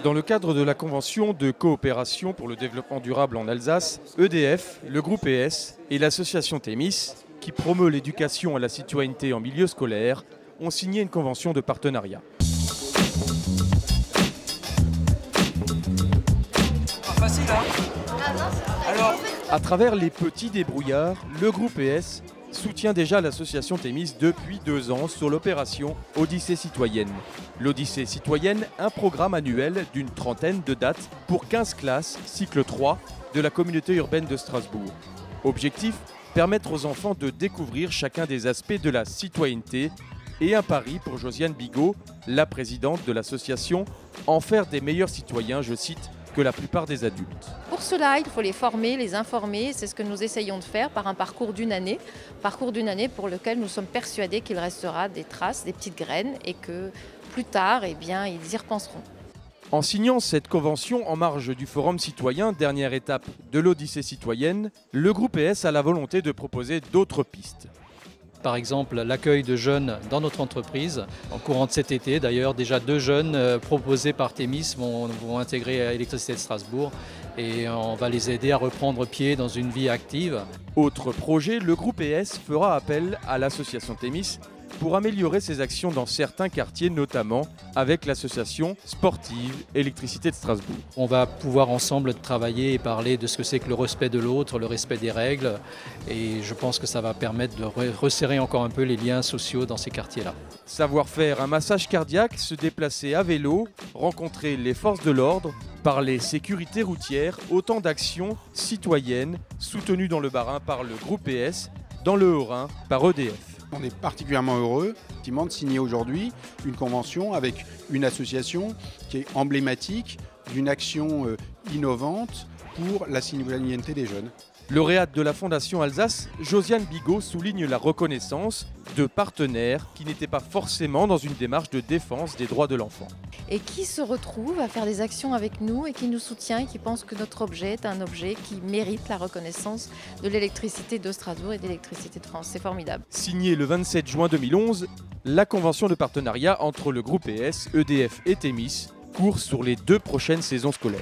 Dans le cadre de la Convention de coopération pour le développement durable en Alsace, EDF, le groupe ES et l'association Thémis, qui promeut l'éducation à la citoyenneté en milieu scolaire, ont signé une convention de partenariat. Facile, hein? Alors, à travers les petits débrouillards, le groupe ES soutient déjà l'association Thémis depuis 2 ans sur l'opération Odyssée citoyenne. L'Odyssée citoyenne, un programme annuel d'une trentaine de dates pour 15 classes, cycle 3, de la communauté urbaine de Strasbourg. Objectif, permettre aux enfants de découvrir chacun des aspects de la citoyenneté et un pari pour Josiane Bigot, la présidente de l'association, en faire des meilleurs citoyens, je cite, que la plupart des adultes. Pour cela, il faut les former, les informer. C'est ce que nous essayons de faire par un parcours d'une année pour lequel nous sommes persuadés qu'il restera des traces, des petites graines et que plus tard, ils y repenseront. En signant cette convention en marge du Forum citoyen, dernière étape de l'Odyssée citoyenne, le groupe ES a la volonté de proposer d'autres pistes. Par exemple, l'accueil de jeunes dans notre entreprise. En courant de cet été, d'ailleurs, déjà 2 jeunes proposés par Thémis vont intégrer Électricité de Strasbourg et on va les aider à reprendre pied dans une vie active. Autre projet, le groupe ES fera appel à l'association Thémis pour améliorer ses actions dans certains quartiers, notamment avec l'association sportive Électricité de Strasbourg. On va pouvoir ensemble travailler et parler de ce que c'est que le respect de l'autre, le respect des règles. Et je pense que ça va permettre de resserrer encore un peu les liens sociaux dans ces quartiers-là. Savoir faire un massage cardiaque, se déplacer à vélo, rencontrer les forces de l'ordre, parler sécurité routière, autant d'actions citoyennes soutenues dans le Bas-Rhin par le groupe ES, dans le Haut-Rhin par EDF. On est particulièrement heureux de signer aujourd'hui une convention avec une association qui est emblématique d'une action innovante pour la citoyenneté des jeunes. Lauréate de la Fondation Alsace, Josiane Bigot souligne la reconnaissance de partenaires qui n'étaient pas forcément dans une démarche de défense des droits de l'enfant. Et qui se retrouve à faire des actions avec nous et qui nous soutient et qui pense que notre objet est un objet qui mérite la reconnaissance de l'électricité de Strasbourg et de l'électricité de France. C'est formidable. Signée le 27 juin 2011, la convention de partenariat entre le groupe ES, EDF et Thémis court sur les 2 prochaines saisons scolaires.